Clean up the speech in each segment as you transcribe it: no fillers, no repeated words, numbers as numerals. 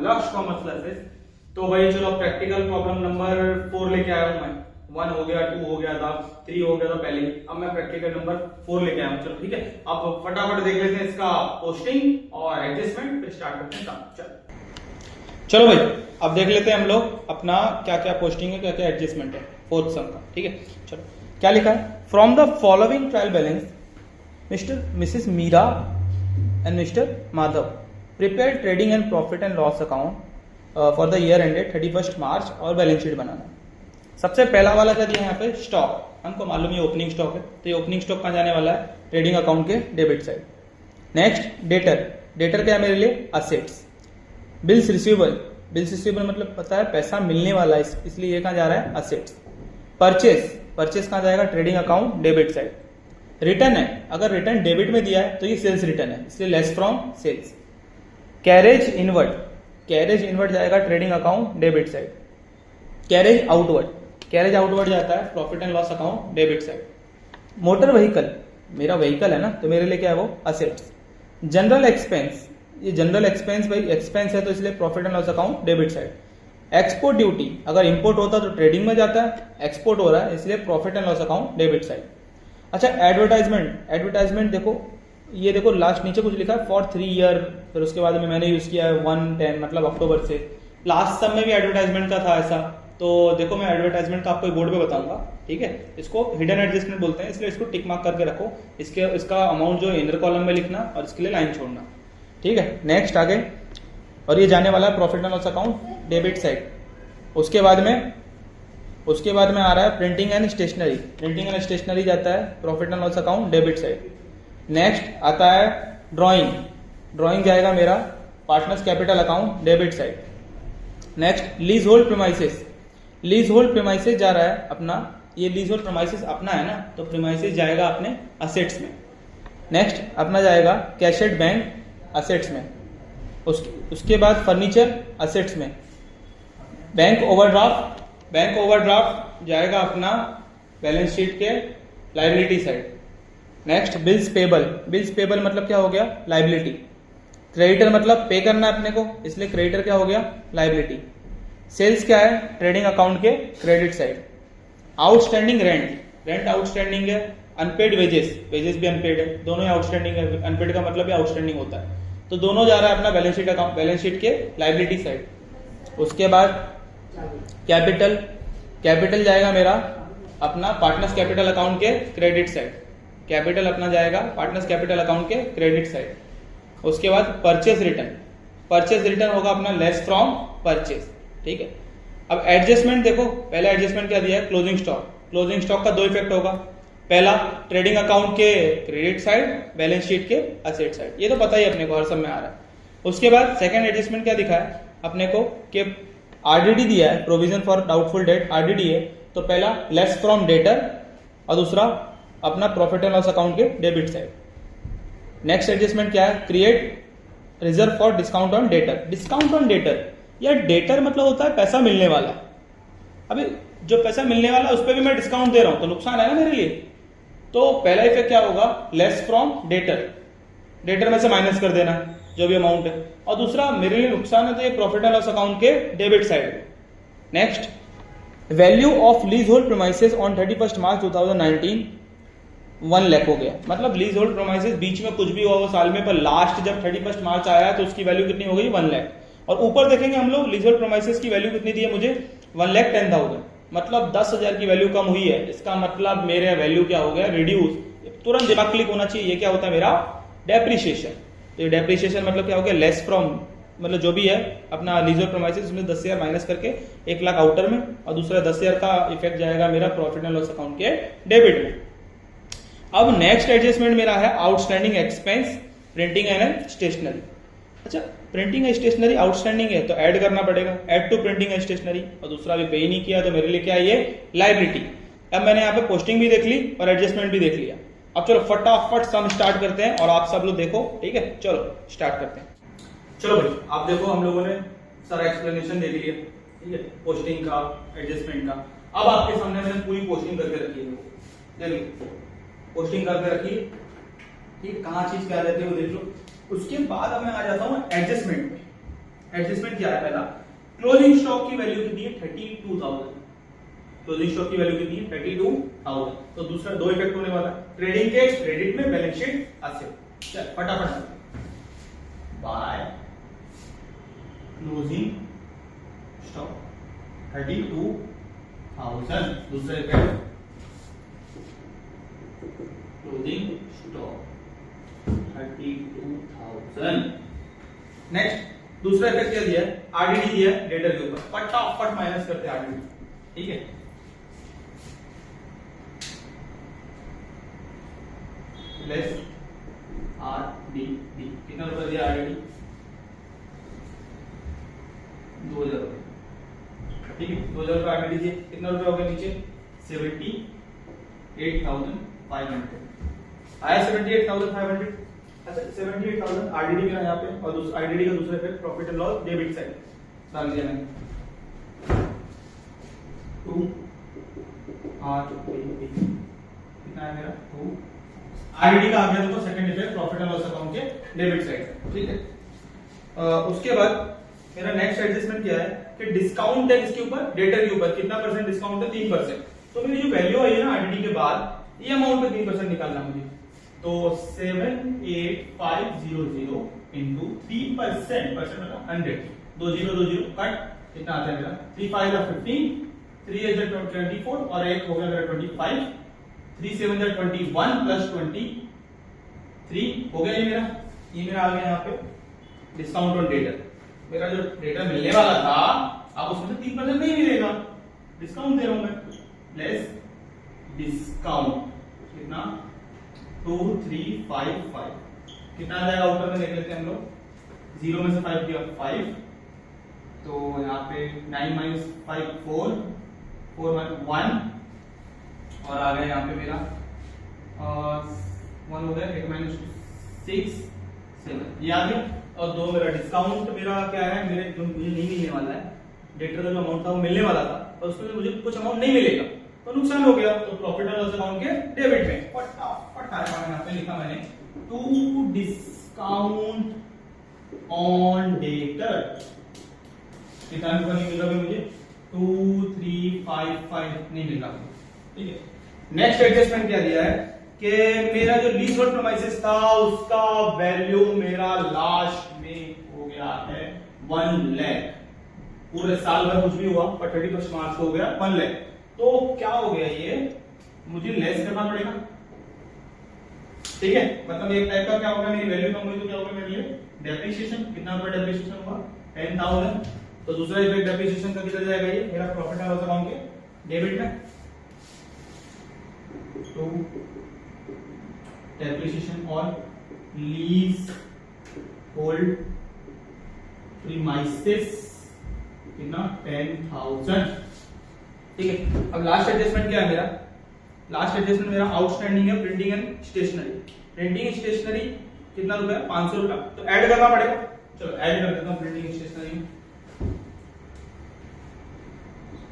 लक्ष्य commerce classes. तो भाई चलो प्रैक्टिकल प्रॉब्लम नंबर 4 लेके आया हूं मैं। 1 हो गया, 2 हो गया था, 3 हो गया था पहले ही। अब मैं प्रैक्टिकल नंबर 4 लेके आया हूं। चलो ठीक है, अब फटाफट देख लेते हैं इसका पोस्टिंग और एडजस्टमेंट, फिर स्टार्ट करते हैं काम। चलो भाई अब देख लेते हैं हम लोग अपना क्या क्या पोस्टिंग है, क्या क्या एडजस्टमेंट है फोर्थ सम का। ठीक है, चलो क्या लिखा है। From the following trial balance mister missus Meera and mister Madhav prepare trading and profit and loss account for the year ended 31 March और बैलेंस शीट बनाना। सबसे पहला वाला क्या दिया है यहाँ पे, स्टॉक। हमको मालूम है ओपनिंग स्टॉक है, तो ये ओपनिंग स्टॉक कहाँ जाने वाला है, ट्रेडिंग अकाउंट के debit side. Next debtor, debtor क्या है मेरे लिए, assets. Bills receivable, bills receivable मतलब पता है पैसा मिलने वाला है, इसलिए ये कहाँ जा रहा है, असेट्स। परचेस, परचेस कहाँ जाएगा, trading account debit side. Return है, अगर रिटर्न डेबिट में दिया है तो ये सेल्स रिटर्न है, इसलिए less from sales. Carriage inward, carriage inward जाएगा trading account debit side. Carriage outward, carriage outward जाता है profit and loss account debit side. Motor vehicle, मेरा व्हीकल है ना, तो मेरे लिए क्या है वो, असेट्स। जनरल एक्सपेंस, ये जनरल एक्सपेंस भाई एक्सपेंस है तो इसलिए profit and loss account debit side. Export duty, अगर इंपोर्ट होता तो ट्रेडिंग में जाता है, एक्सपोर्ट हो रहा है इसलिए profit and loss account debit side. अच्छा एडवर्टाइजमेंट, एडवर्टाइजमेंट देखो, ये देखो लास्ट नीचे कुछ लिखा है फॉर 3 ईयर, फिर उसके बाद में मैंने यूज किया है 1/10 मतलब अक्टूबर से। लास्ट सब में भी एडवर्टाइजमेंट का था ऐसा, तो देखो मैं एडवर्टाइजमेंट का आपको बोर्ड पे बताऊंगा। ठीक है, इसको हिडन एडजस्टमेंट बोलते हैं, इसलिए इसको टिक मार्क करके रखो। इसका अमाउंट जो इनर कॉलम में लिखना और इसके लिए लाइन छोड़ना। ठीक है, नेक्स्ट आगे, और ये जाने वाला है profit and loss account debit side. उसके बाद में आ रहा है printing and stationery, printing and stationery जाता है profit and loss account debit side. Next आता है ड्राइंग, ड्राइंग जाएगा मेरा partners capital account debit side. Next lease hold premises, lease hold premises जा रहा है अपना, ये लीज होल्ड प्रीमाइसेस अपना है ना, तो प्रीमाइसेस जाएगा अपने असेट्स में। नेक्स्ट अपना जाएगा कैशेड बैंक असेट्स में। उसके बाद फर्नीचर असेट्स में। बैंक ओवरड्राफ्ट, बैंक ओवरड्राफ्ट जाएगा अपना बैलेंस शीट के liability side. Next bills payable, bills payable मतलब क्या हो गया, लायबिलिटी। क्रेडिटर मतलब पे करना है अपने को, इसलिए क्रेडिटर क्या हो गया, लायबिलिटी। सेल्स क्या है, ट्रेडिंग अकाउंट के credit side. Outstanding rent, rent outstanding है। अनपेड वेजेस, वेजेस भी अनपेड है, दोनों ही आउटस्टैंडिंग है। अनपेड का मतलब आउटस्टैंडिंग होता है, तो दोनों जा रहा है अपना balance sheet account, balance sheet के लायबिलिटी साइड। उसके बाद कैपिटल, कैपिटल जाएगा मेरा अपना पार्टनर्स कैपिटल अकाउंट के क्रेडिट साइड। कैपिटल अपना जाएगा पार्टनर्स कैपिटल अकाउंट के क्रेडिट साइड। उसके बाद परचेस रिटर्न, परचेस रिटर्न होगा अपना लेस फ्रॉम परचेस। ठीक है, अब एडजस्टमेंट देखो, पहला एडजस्टमेंट क्या दिया है, क्लोजिंग स्टॉक। क्लोजिंग स्टॉक का 2 इफेक्ट होगा, पहला ट्रेडिंग अकाउंट के क्रेडिट साइड, बैलेंस शीट के असेट साइड, ये तो पता ही अपने को, हर सब में आ रहा है। उसके बाद सेकंड एडजस्टमेंट क्या दिखा है अपने को कि आरडीडी दिया है, provision for doubtful debt, RDD है, तो पहला लेस फ्रॉम डेटर और दूसरा अपना प्रॉफिट एंड लॉस अकाउंट के डेबिट साइड। नेक्स्ट एडजस्टमेंट क्या है, create reserve for discount on debtor. Discount on debtor, या डेटर मतलब होता है पैसा मिलने वाला। अभी जो पैसा मिलने वाला उस पर भी मैं डिस्काउंट दे रहा हूं तो नुकसान है ना मेरे लिए, तो पहला इफेक्ट क्या होगा, लेस फ्रॉम डेटर, डेटर में से माइनस कर देना जो भी अमाउंट है, और दूसरा मेरे लिए नुकसान है तो ये प्रॉफिट एंड लॉस अकाउंट के debit side. Next value of lease hold premises on 31 मार्च 2019 1 लाख हो गया। मतलब लीज होल्ड प्रीमाइसेस बीच में कुछ भी हुआ वो साल में, पर लास्ट जब 31 मार्च आया तो उसकी वैल्यू कितनी हो गई, 1 लाख। और ऊपर देखेंगे हम लोग लीज होल्ड प्रीमाइसेस की वैल्यू कितनी दी है मुझे, 1,10,000, मतलब 10,000 की वैल्यू कम हुई है। इसका मतलब मेरे वैल्यू क्या हो गया, रिड्यूस। तुरंत दिमाग क्लिक होना चाहिए, ये क्या होता है मेरा, डेप्रिसिएशन। तो ये डेप्रिसिएशन मतलब क्या हो गया, लेस फ्रॉम, मतलब जो भी है अपना लीज होल्ड प्रीमाइसेस उसमें 10,000 माइनस करके 1 लाख आउटर में, और दूसरा 10,000 का इफेक्ट जाएगा मेरा प्रॉफिट एंड लॉस अकाउंट के डेबिट में। अब नेक्स्ट एडजस्टमेंट मेरा है outstanding expense, printing and stationery. अच्छा प्रिंटिंग एंड स्टेशनरी आउटस्टैंडिंग है तो ऐड करना पड़ेगा, add to printing and stationery, और दूसरा भी पे ही नहीं किया तो मेरे लिए क्या है, ये लायबिलिटी। अब मैंने यहाँ पे पोस्टिंग भी देख ली और एडजस्टमेंट भी देख लिया। अब चलो फटाफट सम स्टार्ट करते हैं और आप सब लोग देखो। ठीक है, चलो स्टार्ट करते हैं। चलो भाई आप देखो, हम लोगों ने सारा एक्सप्लेनेशन देख लिया। ठीक है, पोस्टिंग का, एडजस्टमेंट का। अब आपके सामने मैंने पूरी पोस्टिंग करके रखी है, देख लो पोस्टिंग करके रखी है। ठीक, कहाँ चीज क्या रहती है वो देख लो। उसके बाद अब मैं आ जाता हूँ एडजस्टमेंट में। एडजस्टमेंट क्या है? पहला क्लोजिंग स्टॉक की वैल्यू कितनी है? 32,000। क्लोजिंग स्टॉक की वैल्यू कितनी है? 32,000। तो दूसरा दो इफेक्ट होने वाला है, ट्रेडिंग के क्रेडिट में, बैलेंस शीट एसेट। चल फटाफट बाय क्लोजिंग स्टॉक 32,000। दूसरा इफेक्ट क्लोजिंग स्टॉक 32,000। नेक्स्ट दूसरा इफेक्ट क्या दिया है? आरडीडी दिया है डेटर के ऊपर, फटाफट माइनस करते हैं आरडीडी, ठीक है। लेस आरडीडी कितना रुपए दिया? आरडीडी 2,000 रुपए, ठीक है। 2,000 रुपए आरडीडी दिए, कितना रुपए हो गया नीचे? 78,500 आया। 78,500। अच्छा 78,000 आरडीडी मेरा यहाँ पे, और आरडीडी का दूसरा effect profit and loss debit side डाल दिया मैंने। 2 आरडीडी कितना है मेरा? 2 आरडीडी का आ गया देखो second effect profit and loss account के डेबिट साइड, ठीक है। उसके बाद मेरा नेक्स्ट एडजस्टमेंट क्या है कि डिस्काउंट है इसके ऊपर, डेटर के ऊपर कितना परसेंट डिस्काउंट है? 3%। तो मेरी जो वैल्यू आई है ना आरडीडी के बाद, ये अमाउंट पे 3% निकालना मुझे। तो 78500 इंटू 3%, परसेंट मतलब 100, 20 कट, कितना आता है मेरा? 3 5 15, 3 8 24 और एक हो गया मेरा 25, 3 7 21 प्लस 23 हो गया। ये मेरा आ गया यहाँ पे डिस्काउंट ऑन डेटर। मेरा जो डेटर मिलने वाला था, अब उसमें से 3% नहीं मिलेगा, डिस्काउंट दे रहा हूं मैं। लेस डिस्काउंट कितना? 2355 कितना आ जाएगा? ऊपर में देख लेते हैं हम लोग, 0 में से 5 दिया 5, तो यहाँ पे 9 माइनस 5 4, 4 1 और आ गया यहाँ पे मेरा 1 हो गया, 8 माइनस 6 7 ये आ गया। और दो मेरा डिस्काउंट मेरा क्या है? मेरे जो मुझे नहीं मिलने वाला है, डेटर का जो अमाउंट था वो मिलने वाला था, और उसमें मुझे कुछ अमाउंट नहीं मिलेगा, तो नुकसान हो गया। तो प्रॉफिट एंड लॉस अकाउंट के डेबिट में फटाफट यहाँ पे लिखा मैंने, टू डिस्काउंट ऑन डेटर कितना रुपया नहीं मिल रहा मुझे? 2355 नहीं मिल रहा, ठीक है। नेक्स्ट एडजस्टमेंट क्या दिया है कि मेरा जो लीज होल्ड प्रोमाइसेस था उसका वैल्यू मेरा लास्ट में हो गया है 1 लाख। पूरे साल भर कुछ भी हुआ पर 31 मार्च को हो गया 1 लाख। तो क्या हो गया? ये मुझे लेस करना पड़ेगा, ठीक है। मतलब एक टाइप का क्या होगा, मेरी वैल्यू कम हुई तो क्या होगा मेरे लिए? डेप्रिसिएशन। कितना रुपया डेप्रिसिएशन हुआ? 10,000। तो दूसरा इफेक्ट डेप्रिसिएशन का किधर जाएगा? ये मेरा प्रॉफिट एंड लॉस अकाउंट के डेबिट में। तो depreciation on lease hold premises कितना? 10,000, ठीक है। अब लास्ट एडजस्टमेंट क्या है मेरा? लास्ट एडजस्टमेंट मेरा आउटस्टैंडिंग है printing and stationery. Printing stationery कितना रुपया? 500 रुपया। तो ऐड करना पड़ेगा, चलो ऐड कर देता हूं। प्रिंटिंग स्टेशनरी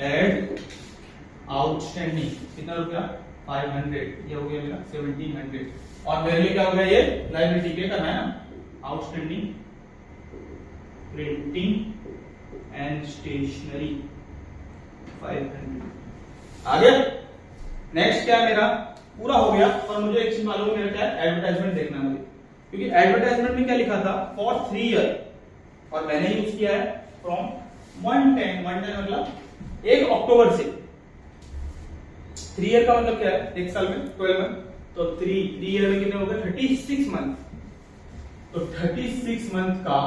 ऐड आउटस्टैंडिंग कितना रुपया? 500, ये हो गया मेरा 1700। और मेरे लिए क्या हो गया? ये लायबिलिटी पे करना है ना, आउटस्टैंडिंग प्रिंटिंग एंड स्टेशनरी 500 आ गया। नेक्स्ट क्या है मेरा? पूरा हो गया। और मुझे एक चीज मालूम है मेरा क्या है? एडवर्टाइजमेंट देखना मुझे, क्योंकि एडवर्टाइजमेंट में क्या लिखा था? फॉर 3 ईयर, और मैंने यूज किया है फ्रॉम 110 मतलब 1 अक्टूबर से। 3 ईयर का मतलब क्या है? 1 साल में 12 मंथ, तो 3 ईयर में कितने हो गए? 36 मंथ। तो 36 मंथ का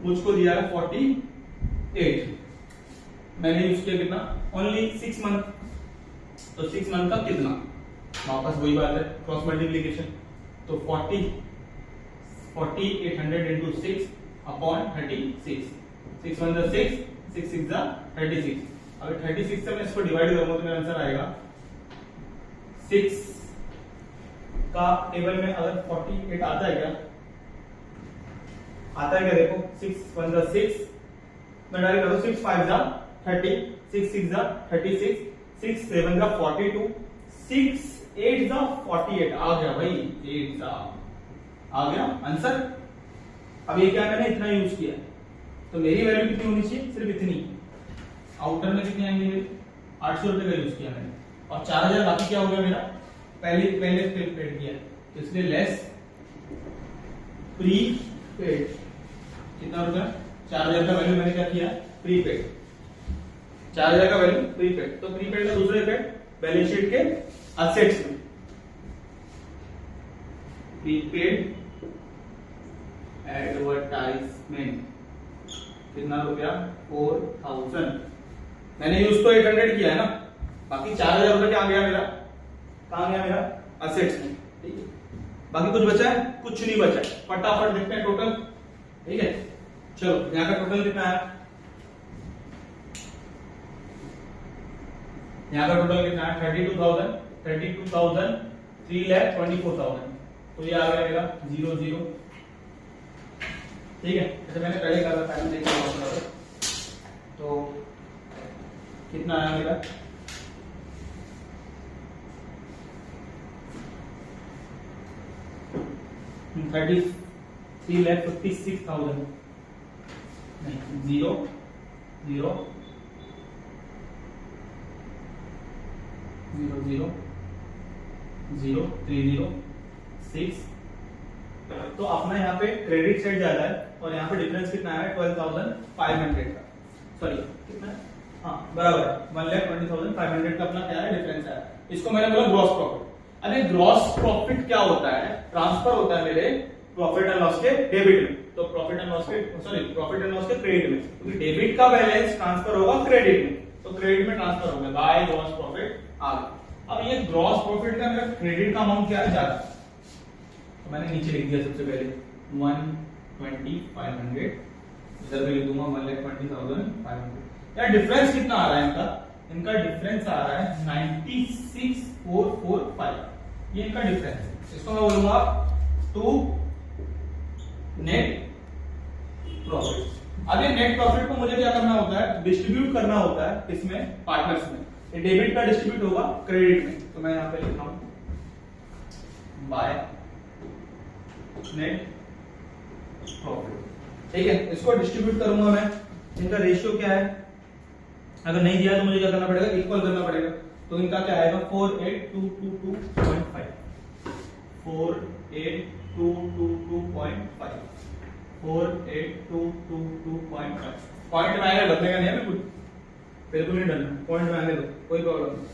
मुझको दिया है 48, मैंने यूज किया कितना? Only 6 month. तो 6 मंथ का कितना? वापस वही बात है, क्रॉस मल्टीप्लीकेशन। तो 4800 इंटू 6 अपॉन 36। 6 1 6, 6 6 36। अगर 36 से मैं इसको डिवाइड करूंगा तो मेरा आंसर आएगा 6 का टेबल में अगर 48 आता है क्या? आता है क्या? देखो 6 1 6, मैं डायरेक्ट करूं 6 5 30, 6 6 36, 6 7 42, 6 8 48 आ गया भाई, 8 आ गया आंसर। अब ये क्या मैंने इतना यूज किया, तो मेरी वैल्यू कितनी होनी चाहिए, सिर्फ इतनी। आउटर में कितने आएंगे, 800 रुपए का यूज किया मैंने, और 4000 बाकी क्या हो गया मेरा, पहले पेड किया, तो इसलिए लेस प्री पेड। कितना रुपया, 4000 का वैल्यू मैंने क्या किया, प्री पेड, 4000 का वैल्यू प्री पेड। तो प्री पेड का दूसरा इफेक्ट बैलेंस शीट के असेट्स में, प्री पेड एडवर्टाइजमेंट कितना रुपया, 4000। मैंने यूज तो 800 किया है ना, बाकी 4000 रुपए क्या आ गया मेरा, कहां गया मेरा, असेट्स में। ठीक है, बाकी कुछ बचा है, कुछ नहीं बचा है। फटाफट देखते हैं टोटल। ठीक है, चलो यहाँ का टोटल कितना है, यहाँ का टोटल कितना है, 32,000, 3,24,000। तो ये आ गया मेरा 00। ठीक है, जैसे मैंने पहले कहा था, पहले देखिए तो कितना आया मेरा, 33,56,000 नहीं, 0 0 0 0 0 3 0 6। तो अपना यहाँ पे क्रेडिट साइड ज्यादा है और यहाँ पे डिफरेंस कितना है, 12,500 का, सॉरी कितना है, हाँ बराबर है, 1,20,500 का अपना क्या है, डिफरेंस है। इसको मैंने बोला ग्रॉस प्रॉफिट। अरे ग्रॉस प्रॉफिट क्या होता है, ट्रांसफर होता है मेरे प्रॉफिट एंड लॉस के डेबिट में, तो प्रॉफिट एंड लॉस के क्रेडिट में, क्योंकि डेबिट का बैलेंस ट्रांसफर होगा क्रेडिट में, तो क्रेडिट में ट्रांसफर होगा बाय ग्रॉस प्रॉफिट आ गया। अब ये ग्रॉस प्रॉफिट का मेरा क्रेडिट का अमाउंट क्या है, ज्यादा, तो मैंने नीचे लिख दिया सबसे पहले 120,500, इधर भी लिख दूंगा 1,20,500। यार डिफरेंस कितना आ रहा है इनका डिफरेंस आ रहा है 96,445, ये इनका डिफरेंस है। इसको मैं बोलूंगा टू नेट प्रॉफिट। अब ये नेट प्रॉफिट को मुझे क्या करना होता है, डिस्ट्रीब्यूट करना होता है, इसमें पार्टनर्स में। ये डेबिट का डिस्ट्रीब्यूट होगा क्रेडिट में, तो मैं यहाँ पे लिख रहा हूं बाय नेट प्रॉफिट। ठीक है, इसको डिस्ट्रीब्यूट करूंगा मैं, इनका रेशियो क्या है, अगर नहीं दिया तो मुझे क्या करना पड़ेगा, इक्वल करना पड़ेगा। तो इनका क्या आएगा, 48,222.5, 48,222.5, 48,222.5। पॉइंट में आएगा, बदलेगा नहीं है बिल्कुल नहीं डरना, पॉइंट में आने दो, कोई प्रॉब्लम नहीं।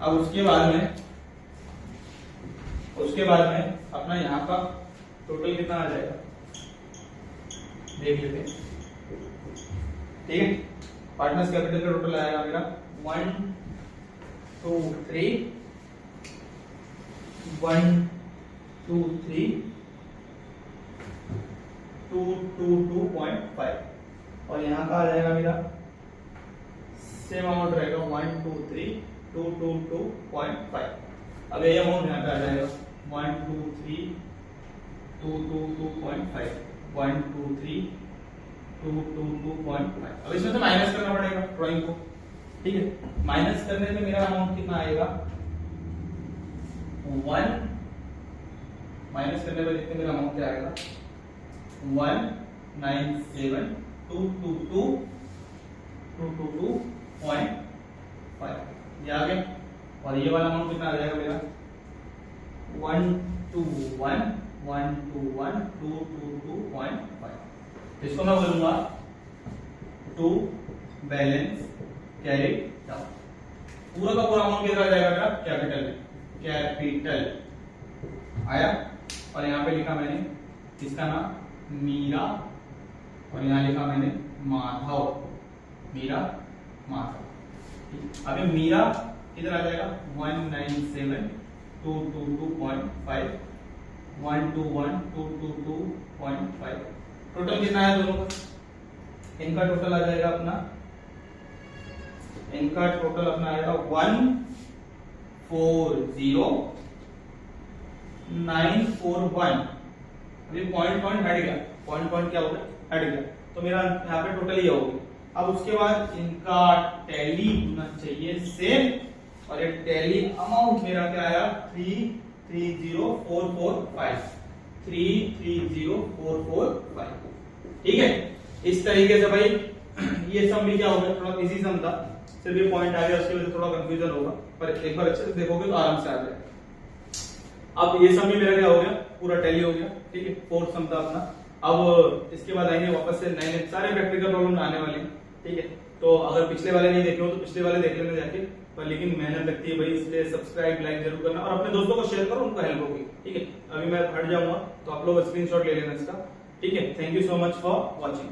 अब उसके बाद में अपना यहाँ का टोटल कितना आ जाएगा, देख लेते हैं। ठीक है, पार्टनर्स कैपिटल का टोटल आएगा मेरा 1 2 3 1 2 3 222.5, और यहाँ का आ जाएगा मेरा सेम अमाउंट रहेगा 1 2 3 222.5। अब ये अमाउंट यहाँ पे आ जाएगा 1 2 3 222.5, 1 2 3 222.5। अब इसमें तो माइनस करना पड़ेगा ड्राइंग को। ठीक है, माइनस करने में मेरा अमाउंट कितना आएगा, 1 माइनस करने पर देखते मेरा अमाउंट क्या आएगा, 197,222.5, ये आ गया। और ये वाला अमाउंट कितना आ जाएगा मेरा, 121,222.5। इसको मैं बोलूंगा टू बैलेंस कैरी डाउन। पूरा का पूरा अमाउंट कितना आ जाएगा मेरा, कैपिटल में, कैपिटल आया। और यहाँ पे लिखा मैंने इसका नाम मीरा, और यहाँ लिखा मैंने माधव, मीरा माधव। अभी मीरा किधर आ जाएगा, 197,222.5, 121,222.5। टोटल कितना है दोनों का, इनका टोटल आ जाएगा अपना, आएगा 140,941। अभी पॉइंट हट गया, पॉइंट क्या हो गया, हट गया, तो मेरा यहाँ पे टोटल ये होगी। अब उसके बाद इनका टैली होना चाहिए सेम, और ये टैली अमाउंट मेरा क्या आया, 330,445, 330,445। ठीक है, इस तरीके से भाई ये सम भी क्या हो गया, थोड़ा इजी सम था, सिर्फ ये पॉइंट आ गया, उसकी वजह से थोड़ा कंफ्यूजन होगा, पर एक बार अच्छे से देखोगे तो आराम से आ जाएगा। अब ये सम भी मेरा क्या हो गया, पूरा टैली हो गया, ठीक है, फोर्थ सम था अपना। अब इसके बाद आएंगे वापस से नए नए सारे प्रैक्टिकल प्रॉब्लम आने वाले हैं, ठीक है। तो अगर पिछले वाले नहीं देखे हो तो पिछले वाले देख लेना जाके, पर लेकिन मेहनत लगती है भाई, इसलिए सब्सक्राइब लाइक जरूर करना और अपने दोस्तों को शेयर करो, उनको हेल्प होगी, ठीक है। अभी मैं हट जाऊंगा तो आप लोग स्क्रीनशॉट ले लेना इसका, ठीक है। Thank you so much for watching.